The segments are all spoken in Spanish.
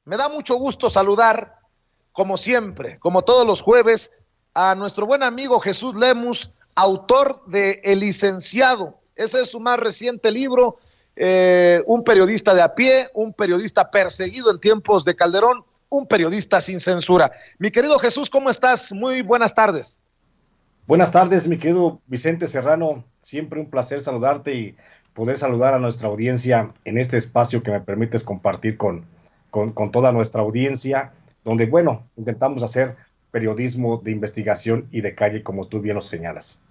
Me da mucho gusto saludar, como siempre, como todos los jueves, a nuestro buen amigo Jesús Lemus, autor de El Licenciado. Ese es su más reciente libro, un periodista de a pie, un periodista perseguido en tiempos de Calderón, un periodista sin censura. Mi querido Jesús, ¿cómo estás? Muy buenas tardes. Buenas tardes, mi querido Vicente Serrano. Siempre un placer saludarte y poder saludar a nuestra audiencia en este espacio que me permites compartir con toda nuestra audiencia, donde, bueno, intentamos hacer periodismo de investigación y de calle, como tú bien lo señalas.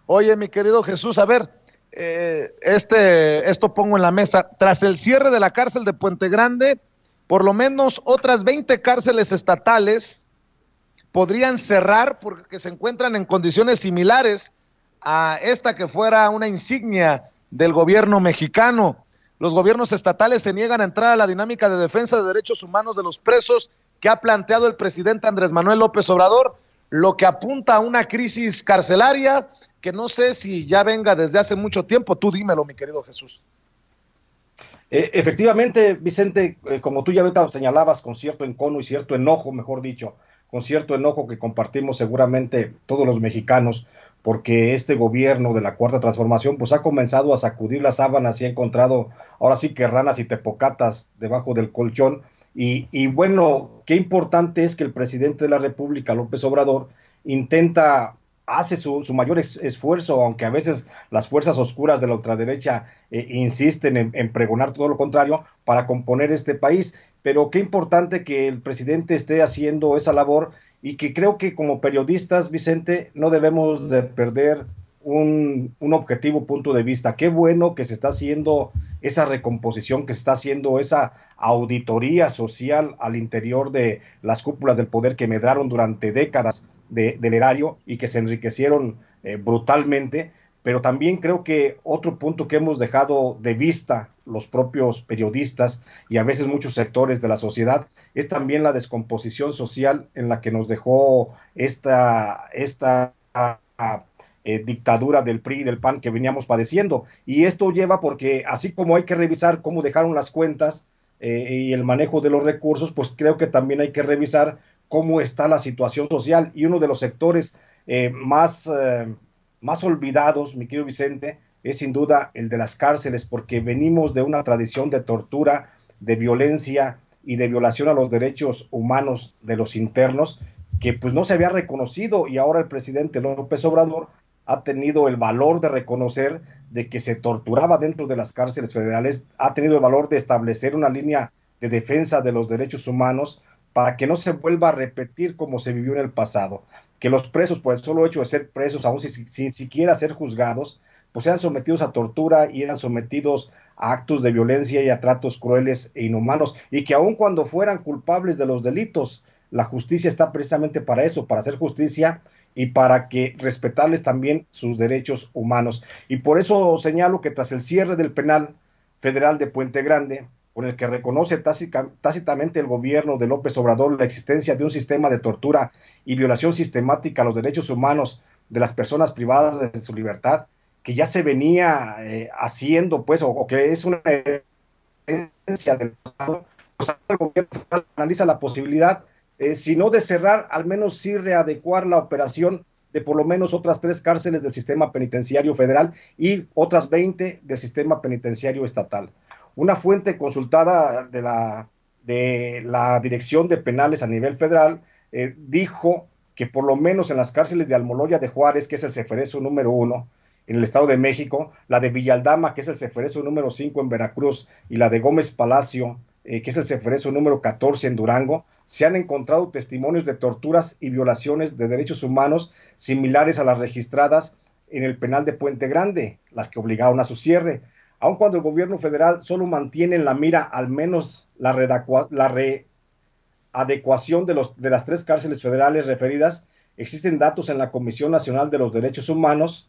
Oye, mi querido Jesús, a ver, esto pongo en la mesa. Tras el cierre de la cárcel de Puente Grande, por lo menos otras 20 cárceles estatales podrían cerrar porque se encuentran en condiciones similares a esta que fuera una insignia del gobierno mexicano. Los gobiernos estatales se niegan a entrar a la dinámica de defensa de derechos humanos de los presos que ha planteado el presidente Andrés Manuel López Obrador, lo que apunta a una crisis carcelaria que no sé si ya venga desde hace mucho tiempo. Tú dímelo, mi querido Jesús. Efectivamente, Vicente, como tú ya ahorita señalabas, con cierto encono y cierto enojo, mejor dicho, con cierto enojo que compartimos seguramente todos los mexicanos, porque este gobierno de la Cuarta Transformación pues ha comenzado a sacudir las sábanas y ha encontrado ahora sí que ranas y tepocatas debajo del colchón. Y bueno, qué importante es que el presidente de la República, López Obrador, intenta hace su mayor esfuerzo, aunque a veces las fuerzas oscuras de la ultraderecha insisten en pregonar todo lo contrario, para componer este país. Pero qué importante que el presidente esté haciendo esa labor y que creo que como periodistas, Vicente, no debemos de perder un objetivo punto de vista. Qué bueno que se está haciendo esa recomposición, que se está haciendo esa auditoría social al interior de las cúpulas del poder que medraron durante décadas del erario y que se enriquecieron brutalmente, pero también creo que otro punto que hemos dejado de vista los propios periodistas y a veces muchos sectores de la sociedad es también la descomposición social en la que nos dejó esta dictadura del PRI y del PAN que veníamos padeciendo. Y esto lleva porque así como hay que revisar cómo dejaron las cuentas y el manejo de los recursos, pues creo que también hay que revisar cómo está la situación social. Y uno de los sectores más olvidados, mi querido Vicente, es sin duda el de las cárceles, porque venimos de una tradición de tortura, de violencia y de violación a los derechos humanos de los internos, que pues no se había reconocido, y ahora el presidente López Obrador ha tenido el valor de reconocer de que se torturaba dentro de las cárceles federales, ha tenido el valor de establecer una línea de defensa de los derechos humanos para que no se vuelva a repetir como se vivió en el pasado, que los presos por el solo hecho de ser presos, aún sin siquiera ser juzgados, pues sean sometidos a tortura y eran sometidos a actos de violencia y a tratos crueles e inhumanos, y que aun cuando fueran culpables de los delitos, la justicia está precisamente para eso, para hacer justicia y para que respetarles también sus derechos humanos. Y por eso señalo que tras el cierre del penal federal de Puente Grande, con el que reconoce tácitamente el gobierno de López Obrador la existencia de un sistema de tortura y violación sistemática a los derechos humanos de las personas privadas de su libertad, que ya se venía haciendo, pues, o que es una herencia del pasado, pues el gobierno analiza la posibilidad, si no de cerrar, al menos sí readecuar la operación de por lo menos otras 3 cárceles del sistema penitenciario federal y otras 20 del sistema penitenciario estatal. Una fuente consultada de la Dirección de Penales a nivel federal dijo que por lo menos en las cárceles de Almoloya de Juárez, que es el Ceferezo número 1, en el Estado de México, la de Villaldama, que es el Ceferezo número 5 en Veracruz, y la de Gómez Palacio, que es el Ceferezo número 14 en Durango, se han encontrado testimonios de torturas y violaciones de derechos humanos similares a las registradas en el penal de Puente Grande, las que obligaron a su cierre. Aun cuando el gobierno federal solo mantiene en la mira al menos la readecuación de las 3 cárceles federales referidas, existen datos en la Comisión Nacional de los Derechos Humanos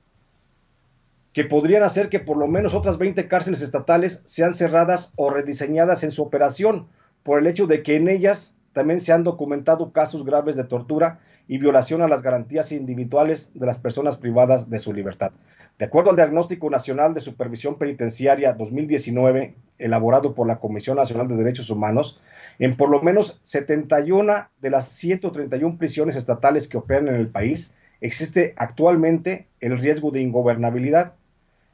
que podrían hacer que por lo menos otras 20 cárceles estatales sean cerradas o rediseñadas en su operación, por el hecho de que en ellas también se han documentado casos graves de tortura y violación a las garantías individuales de las personas privadas de su libertad. De acuerdo al Diagnóstico Nacional de Supervisión Penitenciaria 2019, elaborado por la Comisión Nacional de Derechos Humanos, en por lo menos 71 de las 131 prisiones estatales que operan en el país, existe actualmente el riesgo de ingobernabilidad.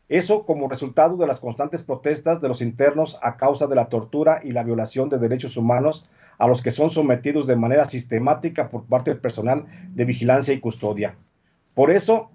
Eso como resultado de las constantes protestas de los internos a causa de la tortura y la violación de derechos humanos a los que son sometidos de manera sistemática por parte del personal de vigilancia y custodia. Por eso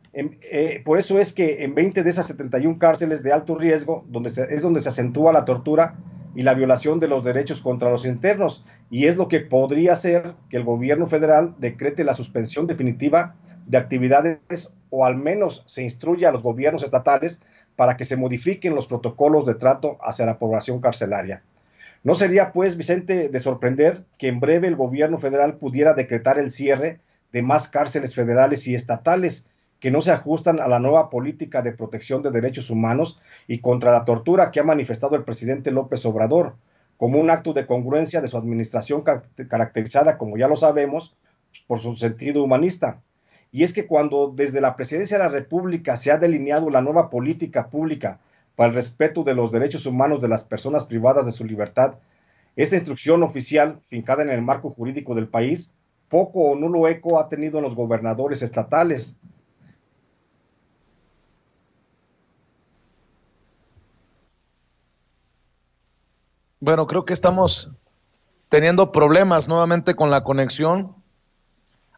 es que en 20 de esas 71 cárceles de alto riesgo es donde se acentúa la tortura y la violación de los derechos contra los internos, y es lo que podría hacer que el gobierno federal decrete la suspensión definitiva de actividades, o al menos se instruya a los gobiernos estatales para que se modifiquen los protocolos de trato hacia la población carcelaria. ¿No sería, pues, Vicente, de sorprender que en breve el gobierno federal pudiera decretar el cierre de más cárceles federales y estatales que no se ajustan a la nueva política de protección de derechos humanos y contra la tortura que ha manifestado el presidente López Obrador, como un acto de congruencia de su administración caracterizada, como ya lo sabemos, por su sentido humanista? Y es que cuando desde la Presidencia de la República se ha delineado la nueva política pública para el respeto de los derechos humanos de las personas privadas de su libertad, esta instrucción oficial, fincada en el marco jurídico del país, poco o nulo eco ha tenido en los gobernadores estatales. Bueno, creo que estamos teniendo problemas nuevamente con la conexión.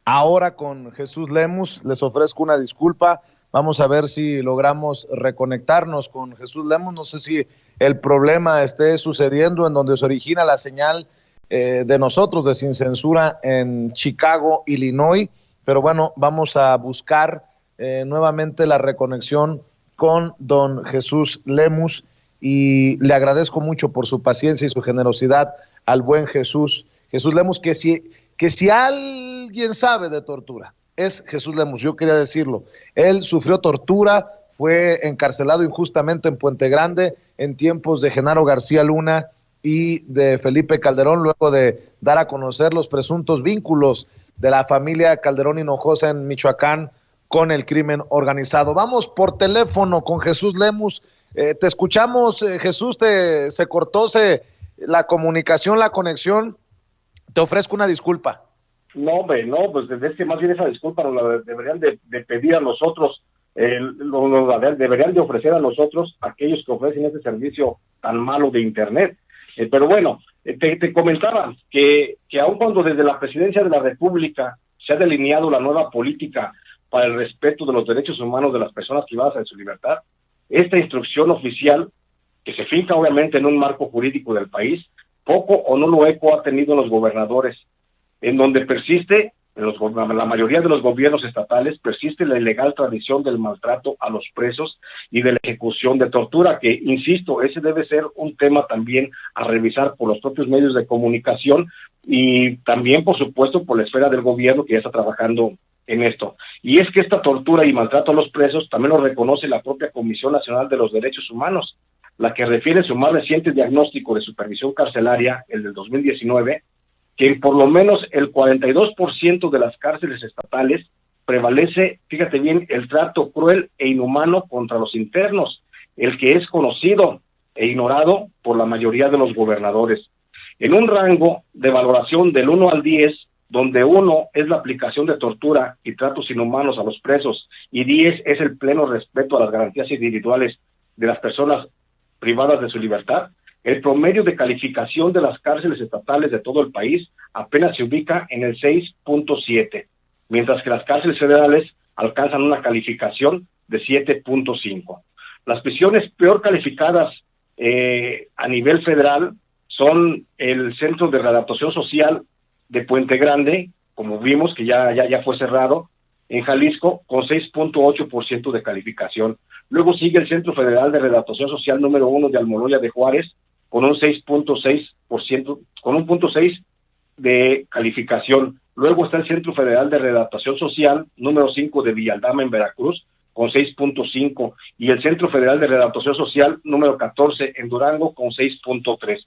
Ahora con Jesús Lemus, les ofrezco una disculpa. Vamos a ver si logramos reconectarnos con Jesús Lemus. No sé si el problema esté sucediendo en donde se origina la señal de nosotros de Sin Censura en Chicago, Illinois. Pero bueno, vamos a buscar nuevamente la reconexión con don Jesús Lemus, y le agradezco mucho por su paciencia y su generosidad al buen Jesús Lemus, que si alguien sabe de tortura, es Jesús Lemus. Yo quería decirlo, él sufrió tortura, fue encarcelado injustamente en Puente Grande en tiempos de Genaro García Luna y de Felipe Calderón, luego de dar a conocer los presuntos vínculos de la familia Calderón Hinojosa en Michoacán con el crimen organizado. Vamos por teléfono con Jesús Lemus. Te escuchamos, Jesús. Se cortó la comunicación, la conexión. Te ofrezco una disculpa. No, hombre, no, pues es que más bien esa disculpa nos la deberían de pedir a nosotros, deberían de ofrecer a nosotros aquellos que ofrecen ese servicio tan malo de Internet. Pero bueno, te comentaba que aun cuando desde la Presidencia de la República se ha delineado la nueva política para el respeto de los derechos humanos de las personas privadas de su libertad, esta instrucción oficial, que se finca obviamente en un marco jurídico del país, poco o nulo eco ha tenido en los gobernadores, en donde persiste, la mayoría de los gobiernos estatales, persiste la ilegal tradición del maltrato a los presos y de la ejecución de tortura, que, insisto, ese debe ser un tema también a revisar por los propios medios de comunicación y también, por supuesto, por la esfera del gobierno que ya está trabajando en esto. Y es que esta tortura y maltrato a los presos también lo reconoce la propia Comisión Nacional de los Derechos Humanos, la que refiere en su más reciente diagnóstico de supervisión carcelaria, el del 2019, que en por lo menos el 42% de las cárceles estatales prevalece, fíjate bien, el trato cruel e inhumano contra los internos, el que es conocido e ignorado por la mayoría de los gobernadores. En un rango de valoración del 1 al 10, donde 1 es la aplicación de tortura y tratos inhumanos a los presos, y 10 es el pleno respeto a las garantías individuales de las personas privadas de su libertad, el promedio de calificación de las cárceles estatales de todo el país apenas se ubica en el 6.7, mientras que las cárceles federales alcanzan una calificación de 7.5. Las prisiones peor calificadas a nivel federal son el Centro de Readaptación Social de Puente Grande, como vimos que ya fue cerrado, en Jalisco, con 6.8% de calificación. Luego sigue el Centro Federal de Readaptación Social número 1 de Almoloya de Juárez, con un 6.6%, con un 0.6 de calificación. Luego está el Centro Federal de Readaptación Social número 5 de Villaldama en Veracruz, con 6.5, y el Centro Federal de Readaptación Social número 14 en Durango, con 6.3.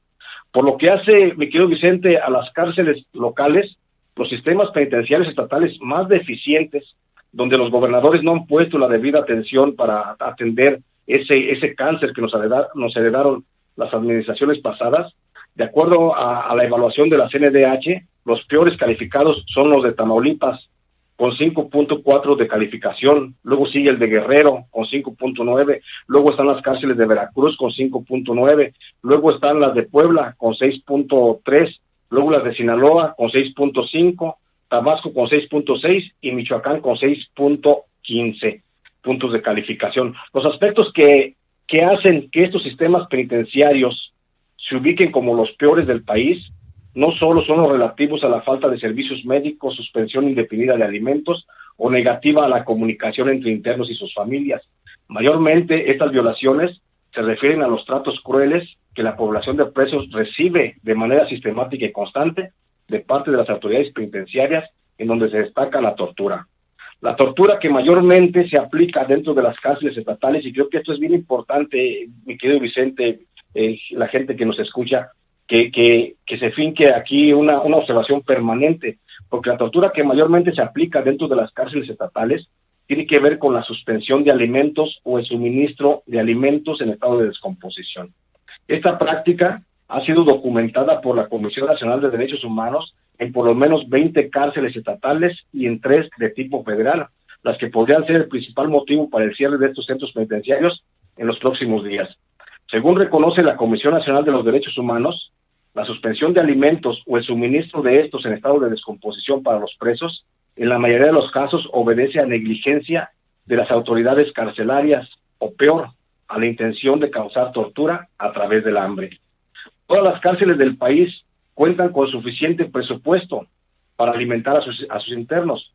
Por lo que hace, mi querido Vicente, a las cárceles locales, los sistemas penitenciarios estatales más deficientes donde los gobernadores no han puesto la debida atención para atender ese cáncer que nos heredaron las administraciones pasadas. De acuerdo a la evaluación de la CNDH, los peores calificados son los de Tamaulipas, con 5.4 de calificación, luego sigue el de Guerrero con 5.9, luego están las cárceles de Veracruz con 5.9, luego están las de Puebla con 6.3, luego las de Sinaloa con 6.5, Tabasco con 6.6 y Michoacán con 6.15 puntos de calificación. Los aspectos que hacen que estos sistemas penitenciarios se ubiquen como los peores del país no solo son los relativos a la falta de servicios médicos, suspensión indefinida de alimentos o negativa a la comunicación entre internos y sus familias. Mayormente estas violaciones se refieren a los tratos crueles que la población de presos recibe de manera sistemática y constante de parte de las autoridades penitenciarias, en donde se destaca la tortura. La tortura que mayormente se aplica dentro de las cárceles estatales, y creo que esto es bien importante, mi querido Vicente, la gente que nos escucha, que se finque aquí una observación permanente, porque la tortura que mayormente se aplica dentro de las cárceles estatales tiene que ver con la suspensión de alimentos o el suministro de alimentos en estado de descomposición. Esta práctica ha sido documentada por la Comisión Nacional de Derechos Humanos en por lo menos 20 cárceles estatales y en 3 de tipo federal, las que podrían ser el principal motivo para el cierre de estos centros penitenciarios en los próximos días. Según reconoce la Comisión Nacional de los Derechos Humanos, la suspensión de alimentos o el suministro de estos en estado de descomposición para los presos, en la mayoría de los casos obedece a negligencia de las autoridades carcelarias, o peor, a la intención de causar tortura a través del hambre. Todas las cárceles del país cuentan con suficiente presupuesto para alimentar a sus internos.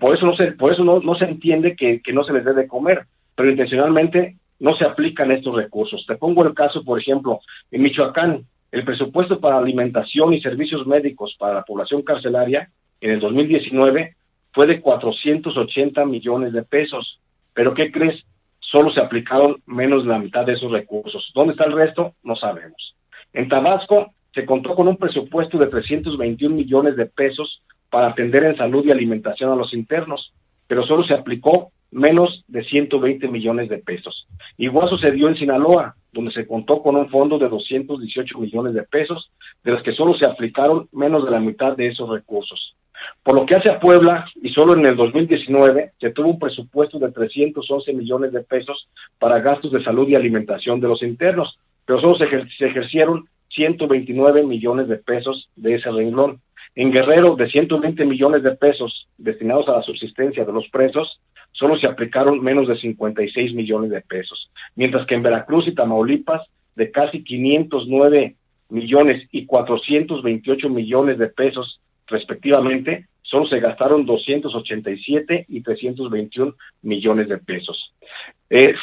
Por eso no se entiende que no se les debe comer, pero intencionalmente no se aplican estos recursos. Te pongo el caso, por ejemplo, en Michoacán, el presupuesto para alimentación y servicios médicos para la población carcelaria en el 2019 fue de 480 millones de pesos. ¿Pero qué crees? Solo se aplicaron menos de la mitad de esos recursos. ¿Dónde está el resto? No sabemos. En Tabasco se contó con un presupuesto de 321 millones de pesos para atender en salud y alimentación a los internos, pero solo se aplicó menos de 120 millones de pesos. Igual sucedió en Sinaloa, donde se contó con un fondo de 218 millones de pesos, de los que solo se aplicaron menos de la mitad de esos recursos. Por lo que hace a Puebla, y solo en el 2019, se tuvo un presupuesto de 311 millones de pesos para gastos de salud y alimentación de los internos, pero solo se ejercieron 129 millones de pesos de ese renglón. En Guerrero, de 120 millones de pesos destinados a la subsistencia de los presos, solo se aplicaron menos de 56 millones de pesos, mientras que en Veracruz y Tamaulipas, de casi 509 millones y 428 millones de pesos respectivamente, solo se gastaron 287 y 321 millones de pesos.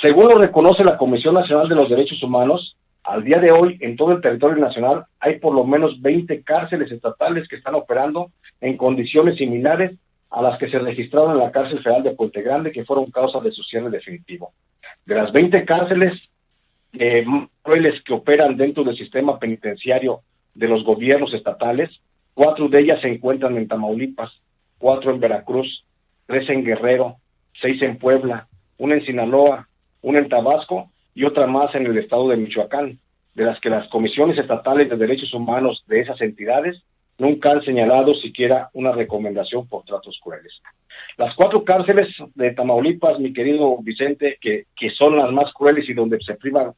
Según lo reconoce la Comisión Nacional de los Derechos Humanos, al día de hoy, en todo el territorio nacional, hay por lo menos 20 cárceles estatales que están operando en condiciones similares a las que se registraron en la cárcel federal de Puente Grande, que fueron causa de su cierre definitivo. De las 20 cárceles crueles que operan dentro del sistema penitenciario de los gobiernos estatales, 4 de ellas se encuentran en Tamaulipas, 4 en Veracruz, 3 en Guerrero, 6 en Puebla, 1 en Sinaloa, 1 en Tabasco y otra más en el estado de Michoacán, de las que las comisiones estatales de derechos humanos de esas entidades nunca han señalado siquiera una recomendación por tratos crueles. Las 4 cárceles de Tamaulipas, mi querido Vicente, que son las más crueles y donde se priva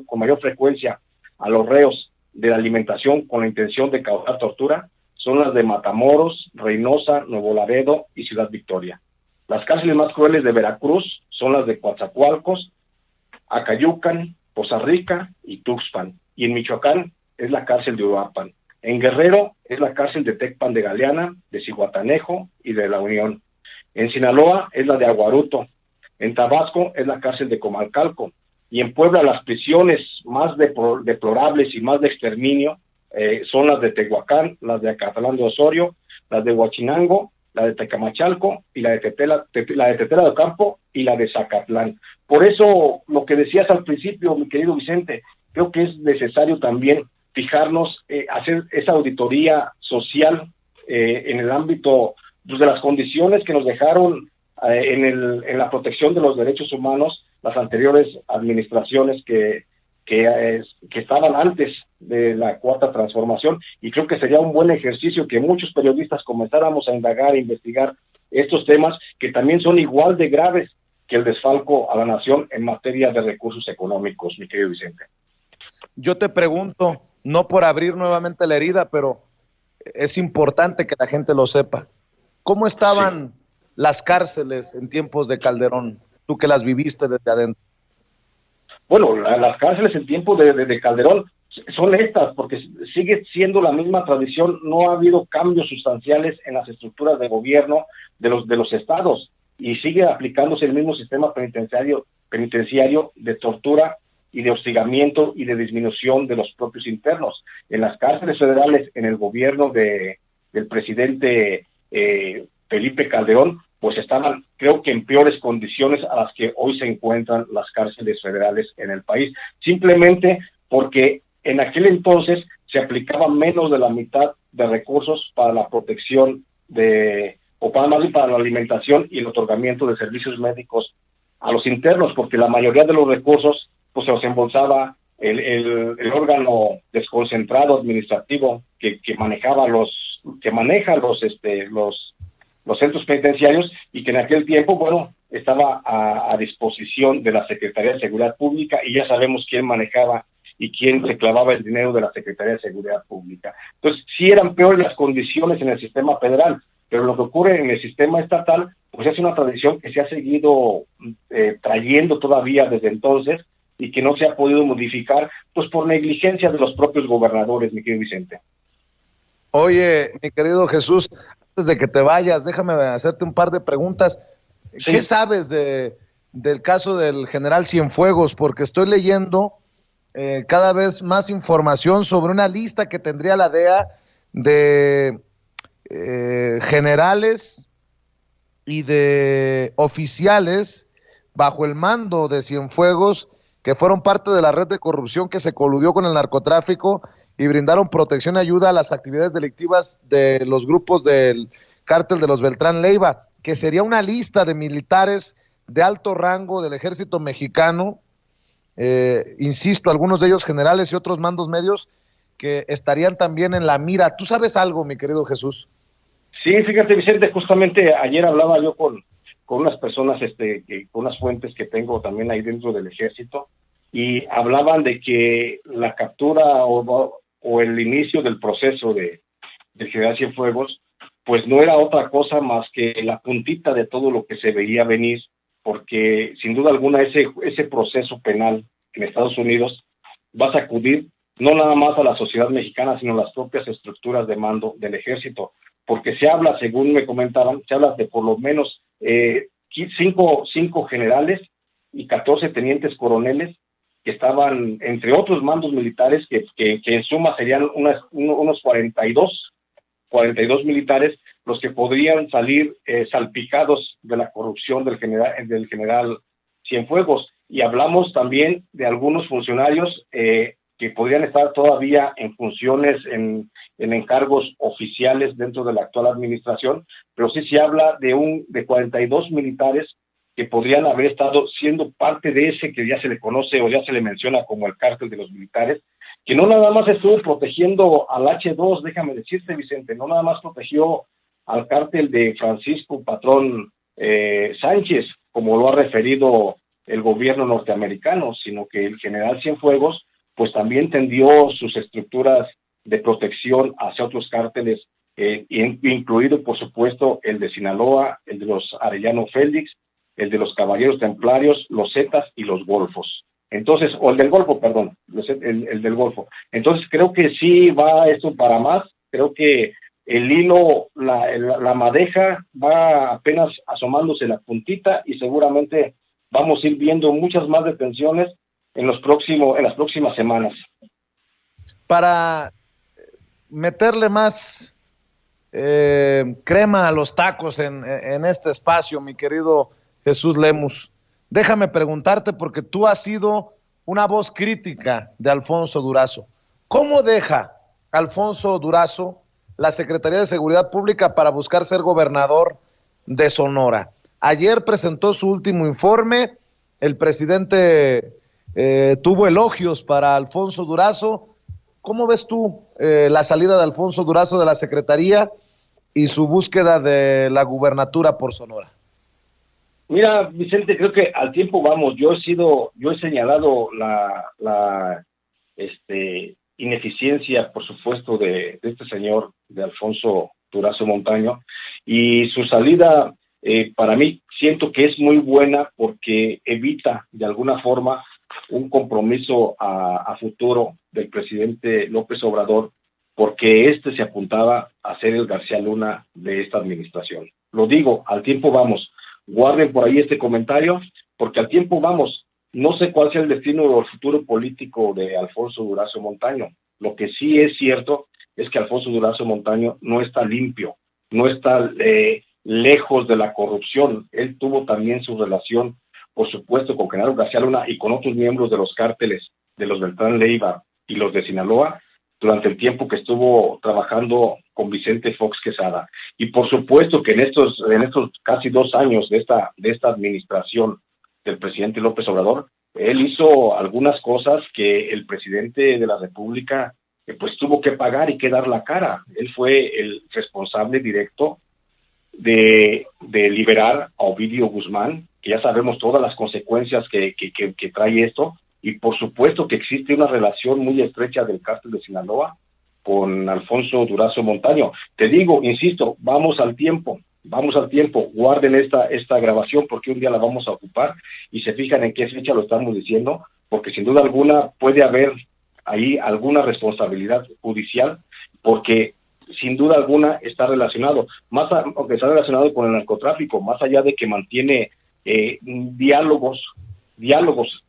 con mayor frecuencia a los reos de la alimentación con la intención de causar tortura, son las de Matamoros, Reynosa, Nuevo Laredo y Ciudad Victoria. Las cárceles más crueles de Veracruz son las de Coatzacoalcos, Acayucan, Poza Rica y Tuxpan. Y en Michoacán es la cárcel de Uruapan. En Guerrero es la cárcel de Tecpan de Galeana, de Zihuatanejo y de La Unión. En Sinaloa es la de Aguaruto. En Tabasco es la cárcel de Comalcalco. Y en Puebla las prisiones más deplorables y más de exterminio son las de Tehuacán, las de Acatlán de Osorio, las de Huachinango, la de Tecamachalco y la de Tetela de Ocampo y la de Zacatlán. Por eso, lo que decías al principio, mi querido Vicente, creo que es necesario también fijarnos, hacer esa auditoría social en el ámbito pues, de las condiciones que nos dejaron en la protección de los derechos humanos las anteriores administraciones que estaban antes de la cuarta transformación, y creo que sería un buen ejercicio que muchos periodistas comenzáramos a indagar, a investigar estos temas que también son igual de graves que el desfalco a la nación en materia de recursos económicos, mi querido Vicente. Yo te pregunto, no por abrir nuevamente la herida, pero es importante que la gente lo sepa. ¿Cómo estaban las cárceles en tiempos de Calderón? Tú que las viviste desde adentro. Bueno, las cárceles en tiempos de Calderón son estas, porque sigue siendo la misma tradición, no ha habido cambios sustanciales en las estructuras de gobierno de los estados, y sigue aplicándose el mismo sistema penitenciario de tortura y de hostigamiento y de disminución de los propios internos. En las cárceles federales, en el gobierno del presidente Felipe Calderón, pues estaban, creo que en peores condiciones a las que hoy se encuentran las cárceles federales en el país, simplemente porque en aquel entonces se aplicaba menos de la mitad de recursos para la protección para la alimentación y el otorgamiento de servicios médicos a los internos, porque la mayoría de los recursos pues se los embolsaba el órgano desconcentrado administrativo que maneja los centros penitenciarios, y que en aquel tiempo, bueno, estaba a disposición de la Secretaría de Seguridad Pública, y ya sabemos quién manejaba y quién se clavaba el dinero de la Secretaría de Seguridad Pública. Entonces, sí eran peores las condiciones en el sistema federal, pero lo que ocurre en el sistema estatal, pues es una tradición que se ha seguido trayendo todavía desde entonces, y que no se ha podido modificar, pues por negligencia de los propios gobernadores, mi querido Vicente. Oye, mi querido Jesús, antes de que te vayas, déjame hacerte un par de preguntas. Sí. ¿Qué sabes del caso del general Cienfuegos? Porque estoy leyendo cada vez más información sobre una lista que tendría la DEA de generales y de oficiales bajo el mando de Cienfuegos que fueron parte de la red de corrupción que se coludió con el narcotráfico y brindaron protección y ayuda a las actividades delictivas de los grupos del cártel de los Beltrán Leiva, que sería una lista de militares de alto rango del ejército mexicano, insisto, algunos de ellos generales y otros mandos medios que estarían también en la mira. ¿Tú sabes algo, mi querido Jesús? Sí, fíjate, Vicente, justamente ayer hablaba yo con unas personas, con unas fuentes que tengo también ahí dentro del ejército, y hablaban de que la captura o el inicio del proceso del general Cienfuegos, pues no era otra cosa más que la puntita de todo lo que se veía venir, porque sin duda alguna ese proceso penal en Estados Unidos va a sacudir no nada más a la sociedad mexicana, sino a las propias estructuras de mando del ejército, porque se habla, según me comentaban, se habla de por lo menos 5 generales y 14 tenientes coroneles que estaban, entre otros mandos militares, que en suma serían unos 42 militares los que podrían salir salpicados de la corrupción del general Cienfuegos. Y hablamos también de algunos funcionarios que podrían estar todavía en funciones, en encargos oficiales dentro de la actual administración, pero sí se habla de 42 militares que podrían haber estado siendo parte de ese que ya se le conoce o ya se le menciona como el cártel de los militares, que no nada más estuvo protegiendo al H2, déjame decirte, Vicente, no nada más protegió al cártel de Francisco Patrón Sánchez, como lo ha referido el gobierno norteamericano, sino que el general Cienfuegos pues también tendió sus estructuras de protección hacia otros cárteles, incluido por supuesto el de Sinaloa, el de los Arellano Félix, el de los Caballeros Templarios, los Zetas y los Golfos. Entonces, o el del Golfo, perdón, el del Golfo. Entonces creo que sí va esto para más, creo que el hilo, la madeja va apenas asomándose la puntita, y seguramente vamos a ir viendo muchas más detenciones en las próximas semanas. Para meterle más crema a los tacos en este espacio, mi querido Jesús Lemus, déjame preguntarte, porque tú has sido una voz crítica de Alfonso Durazo. ¿Cómo deja Alfonso Durazo la Secretaría de Seguridad Pública para buscar ser gobernador de Sonora? Ayer presentó su último informe, el presidente tuvo elogios para Alfonso Durazo. ¿Cómo ves tú la salida de Alfonso Durazo de la Secretaría y su búsqueda de la gubernatura por Sonora? Mira, Vicente, creo que al tiempo vamos. Yo he señalado la ineficiencia, por supuesto, de este señor, de Alfonso Durazo Montaño, y su salida, para mí, siento que es muy buena porque evita, de alguna forma, un compromiso a futuro del presidente López Obrador, porque se apuntaba a ser el García Luna de esta administración. Lo digo, al tiempo vamos. Guarden por ahí este comentario, porque al tiempo vamos. No sé cuál sea el destino o el futuro político de Alfonso Durazo Montaño. Lo que sí es cierto es que Alfonso Durazo Montaño no está limpio, no está lejos de la corrupción. Él tuvo también su relación, por supuesto, con Genaro García Luna y con otros miembros de los cárteles, de los Beltrán Leiva y los de Sinaloa, durante el tiempo que estuvo trabajando con Vicente Fox Quesada. Y por supuesto que en estos casi 2 años de esta administración del presidente López Obrador, él hizo algunas cosas que el presidente de la República pues tuvo que pagar y que dar la cara. Él fue el responsable directo de liberar a Ovidio Guzmán, que ya sabemos todas las consecuencias que trae esto, y por supuesto que existe una relación muy estrecha del cártel de Sinaloa con Alfonso Durazo Montaño. Te digo, insisto, vamos al tiempo, guarden esta grabación porque un día la vamos a ocupar y se fijan en qué fecha lo estamos diciendo, porque sin duda alguna puede haber ahí alguna responsabilidad judicial, porque sin duda alguna está relacionado, aunque está relacionado con el narcotráfico, más allá de que mantiene diálogos,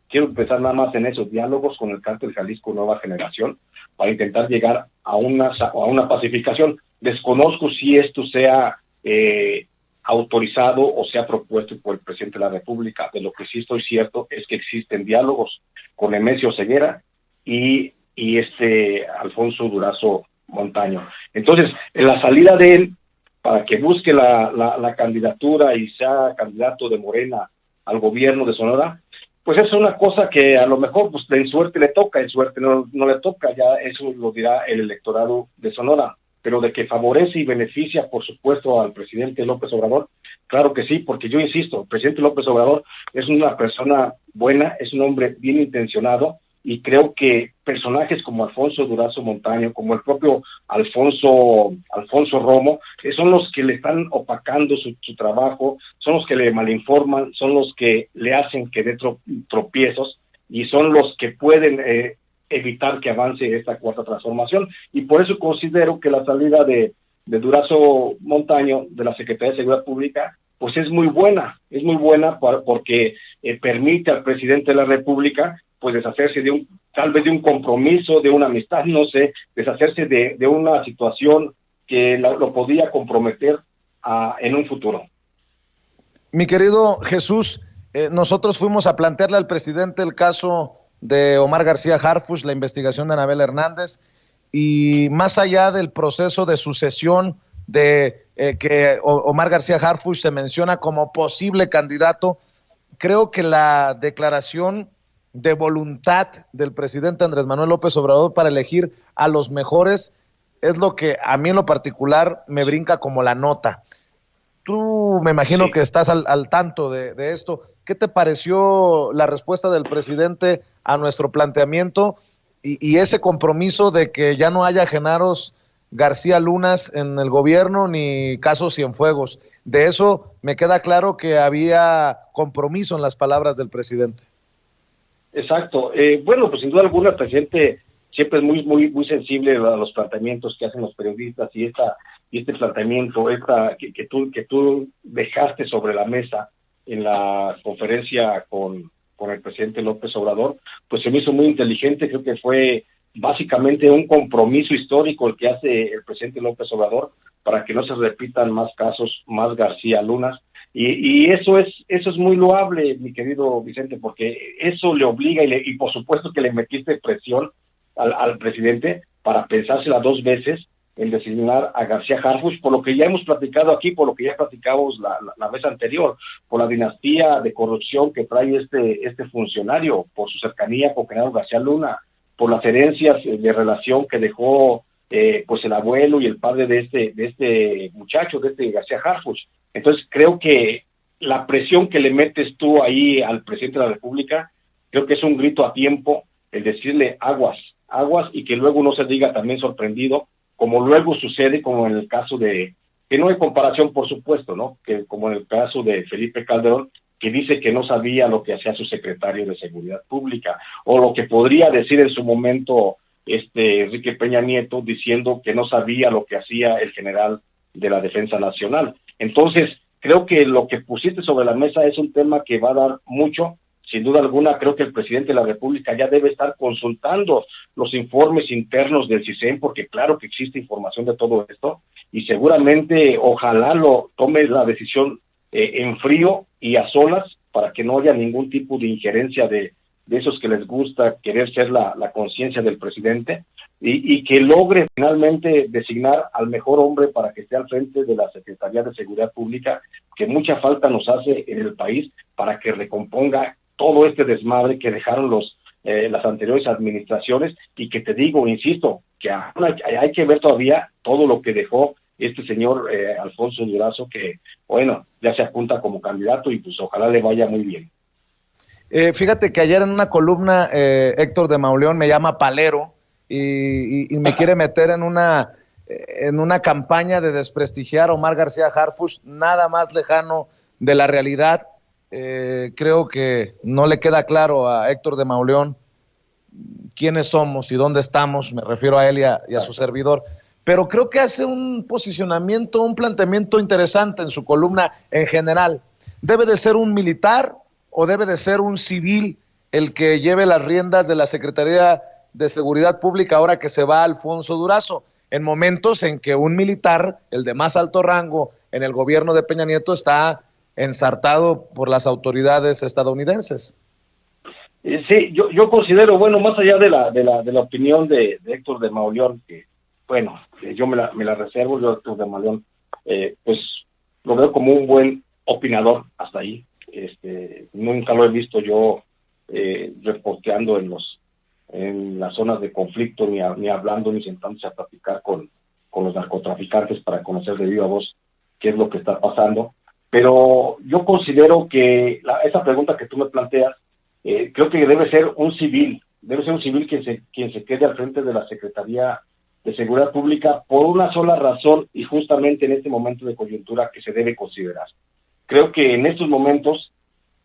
quiero empezar nada más en esos diálogos con el cártel Jalisco Nueva Generación para intentar llegar a una pacificación. Desconozco si esto sea autorizado o sea propuesto por el presidente de la República. De lo que sí estoy cierto es que existen diálogos con Nemesio Ceguera y Alfonso Durazo Montaño. Entonces, en la salida de él, para que busque la candidatura y sea candidato de Morena al gobierno de Sonora, pues es una cosa que a lo mejor pues en suerte le toca, en suerte no le toca, ya eso lo dirá el electorado de Sonora, pero de que favorece y beneficia, por supuesto, al presidente López Obrador, claro que sí, porque yo insisto, el presidente López Obrador es una persona buena, es un hombre bien intencionado, y creo que personajes como Alfonso Durazo Montaño, como el propio Alfonso Romo, son los que le están opacando su trabajo, son los que le malinforman, son los que le hacen que dé tropiezos, y son los que pueden evitar que avance esta cuarta transformación. Y por eso considero que la salida de Durazo Montaño de la Secretaría de Seguridad Pública pues es muy buena porque permite al presidente de la República pues deshacerse tal vez de un compromiso, de una amistad, no sé, deshacerse de una situación que lo podía comprometer en un futuro. Mi querido Jesús, nosotros fuimos a plantearle al presidente el caso de Omar García Harfuch, la investigación de Anabel Hernández, y más allá del proceso de sucesión de que Omar García Harfuch se menciona como posible candidato, creo que la declaración de voluntad del presidente Andrés Manuel López Obrador para elegir a los mejores es lo que a mí en lo particular me brinca como la nota. Tú me imagino que estás al tanto de esto. ¿Qué te pareció la respuesta del presidente a nuestro planteamiento y ese compromiso de que ya no haya Genaros García Lunas en el gobierno ni casos Cienfuegos? De eso me queda claro que había compromiso en las palabras del presidente. Exacto. Bueno, pues sin duda alguna el presidente siempre es muy sensible a los planteamientos que hacen los periodistas y este planteamiento que tú dejaste sobre la mesa en la conferencia con el presidente López Obrador, pues se me hizo muy inteligente. Creo que fue básicamente un compromiso histórico el que hace el presidente López Obrador para que no se repitan más casos, más García Lunas. Y eso es muy loable, mi querido Vicente, porque eso le obliga y por supuesto que le metiste presión al presidente para pensársela 2 veces el designar a García Harfuch, por lo que ya hemos platicado aquí, por lo que ya platicamos la vez anterior, por la dinastía de corrupción que trae este funcionario, por su cercanía con Genaro García Luna, por las herencias de relación que dejó pues el abuelo y el padre de este muchacho, de este García Harfuch. Entonces creo que la presión que le metes tú ahí al presidente de la República, creo que es un grito a tiempo el decirle aguas, y que luego no se diga también sorprendido, como luego sucede, como en el caso de, que no hay comparación por supuesto, ¿no? Que como en el caso de Felipe Calderón, que dice que no sabía lo que hacía su secretario de Seguridad Pública, o lo que podría decir en su momento Enrique Peña Nieto, diciendo que no sabía lo que hacía el general de la Defensa Nacional. Entonces, creo que lo que pusiste sobre la mesa es un tema que va a dar mucho. Sin duda alguna, creo que el presidente de la República ya debe estar consultando los informes internos del CISEN, porque claro que existe información de todo esto, y seguramente ojalá lo tome la decisión en frío y a solas, para que no haya ningún tipo de injerencia de esos que les gusta querer ser la conciencia del presidente, y que logre finalmente designar al mejor hombre para que esté al frente de la Secretaría de Seguridad Pública, que mucha falta nos hace en el país para que recomponga todo este desmadre que dejaron las anteriores administraciones, y que te digo, insisto, que hay que ver todavía todo lo que dejó este señor Alfonso Durazo, que bueno, ya se apunta como candidato y pues ojalá le vaya muy bien. Fíjate que ayer en una columna Héctor de Mauleón me llama palero y me quiere meter en una campaña de desprestigiar a Omar García Harfuch, nada más lejano de la realidad. Creo que no le queda claro a Héctor de Mauleón quiénes somos y dónde estamos, me refiero a él y a su servidor, pero creo que hace un posicionamiento, un planteamiento interesante en su columna en general. ¿Debe de ser un militar o debe de ser un civil el que lleve las riendas de la Secretaría de Seguridad Pública ahora que se va Alfonso Durazo, en momentos en que un militar, el de más alto rango en el gobierno de Peña Nieto, está ensartado por las autoridades estadounidenses? Sí, yo considero, bueno, más allá de la opinión de Héctor de Mauleón, que bueno, yo me la reservo, yo Héctor de Mauleón, pues lo veo como un buen opinador hasta ahí. Nunca lo he visto yo reporteando en las zonas de conflicto, ni hablando, ni sentándose a platicar con los narcotraficantes para conocer de viva voz qué es lo que está pasando. Pero yo considero que esa pregunta que tú me planteas, creo que debe ser un civil quien se quede al frente de la Secretaría de Seguridad Pública, por una sola razón, y justamente en este momento de coyuntura que se debe considerar. Creo que en estos momentos,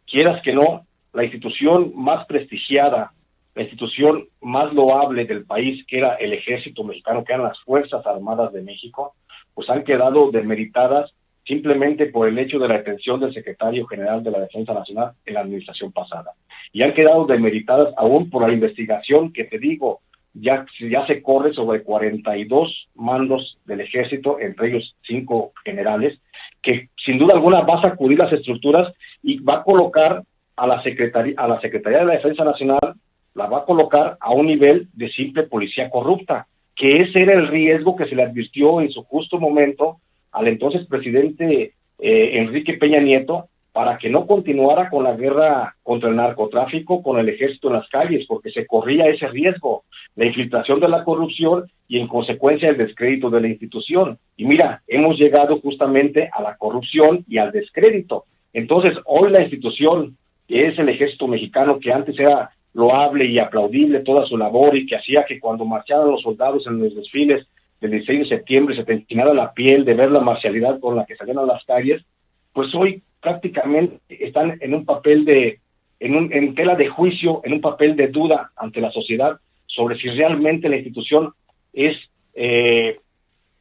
quieras que no, la institución más prestigiada, la institución más loable del país, que era el Ejército Mexicano, que eran las Fuerzas Armadas de México, pues han quedado demeritadas simplemente por el hecho de la detención del secretario general de la Defensa Nacional en la administración pasada. Y han quedado demeritadas aún por la investigación que, te digo, ya se corre sobre 42 mandos del ejército, entre ellos 5 generales, que sin duda alguna va a sacudir las estructuras y va a colocar a la Secretaría de la Defensa Nacional, la va a colocar a un nivel de simple policía corrupta, que ese era el riesgo que se le advirtió en su justo momento al entonces presidente Enrique Peña Nieto, para que no continuara con la guerra contra el narcotráfico, con el ejército en las calles, porque se corría ese riesgo, la infiltración de la corrupción y en consecuencia el descrédito de la institución. Y mira, hemos llegado justamente a la corrupción y al descrédito. Entonces, hoy la institución, que es el Ejército Mexicano, que antes era loable y aplaudible toda su labor y que hacía que cuando marchaban los soldados en los desfiles del 16 de septiembre se te enchinara la piel de ver la marcialidad con la que salían a las calles, pues hoy prácticamente están en un papel en tela de juicio, en un papel de duda ante la sociedad sobre si realmente la institución es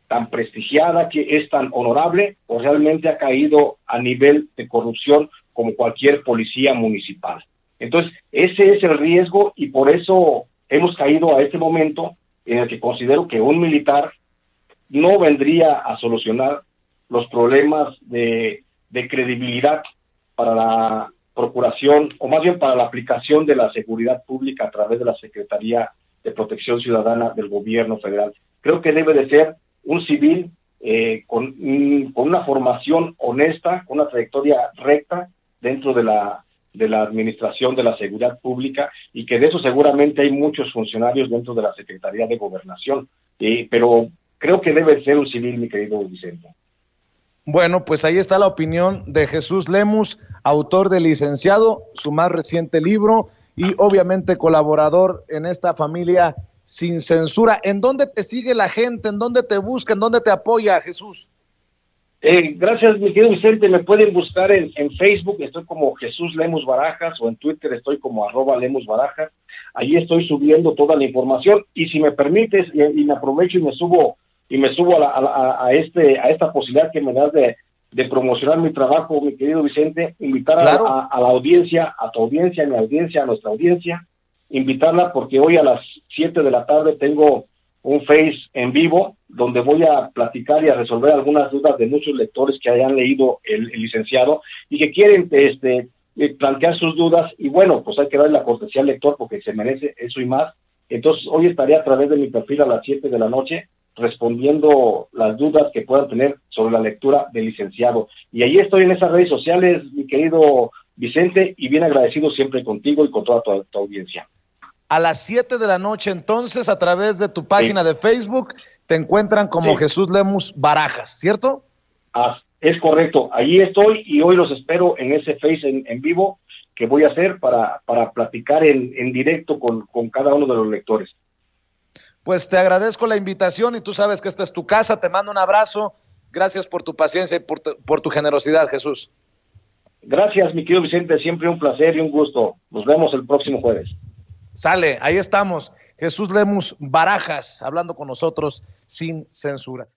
tan prestigiada, que es tan honorable, o realmente ha caído a nivel de corrupción como cualquier policía municipal. Entonces, ese es el riesgo y por eso hemos caído a este momento en el que considero que un militar no vendría a solucionar los problemas de credibilidad para la procuración, o más bien para la aplicación de la seguridad pública a través de la Secretaría de Protección Ciudadana del Gobierno Federal. Creo que debe de ser un civil con una formación honesta, con una trayectoria recta dentro de la administración de la seguridad pública, y que de eso seguramente hay muchos funcionarios dentro de la Secretaría de Gobernación, pero creo que debe ser un civil, mi querido Vicente. Bueno, pues ahí está la opinión de Jesús Lemus, autor de Licenciado, su más reciente libro, y obviamente colaborador en esta familia sin censura. ¿En dónde te sigue la gente? ¿En dónde te busca? ¿En dónde te apoya, Jesús? Gracias, mi querido Vicente. Me pueden buscar en Facebook, estoy como Jesús Lemus Barajas, o en Twitter estoy como @Lemus Barajas. Allí estoy subiendo toda la información, y si me permites, y me aprovecho y me subo a esta posibilidad que me das de promocionar mi trabajo, mi querido Vicente, invitar claro. a la audiencia, a tu audiencia, a mi audiencia, a nuestra audiencia, invitarla porque hoy a las 7 de la tarde tengo un Face en vivo donde voy a platicar y a resolver algunas dudas de muchos lectores que hayan leído el Licenciado y que quieren plantear sus dudas, y bueno, pues hay que darle la cortesía al lector porque se merece eso y más. Entonces hoy estaré a través de mi perfil a las 7 de la noche respondiendo las dudas que puedan tener sobre la lectura del Licenciado. Y ahí estoy en esas redes sociales, mi querido Vicente, y bien agradecido siempre contigo y con toda tu audiencia. A las 7 de la noche, entonces, a través de tu página de Facebook, te encuentran como Jesús Lemus Barajas, ¿cierto? Es correcto, ahí estoy, y hoy los espero en ese Face en vivo que voy a hacer para platicar en directo con cada uno de los lectores. Pues te agradezco la invitación, y tú sabes que esta es tu casa. Te mando un abrazo. Gracias por tu paciencia y por tu generosidad, Jesús. Gracias, mi querido Vicente. Siempre un placer y un gusto. Nos vemos el próximo jueves. Sale, ahí estamos. Jesús Lemus Barajas, hablando con nosotros sin censura.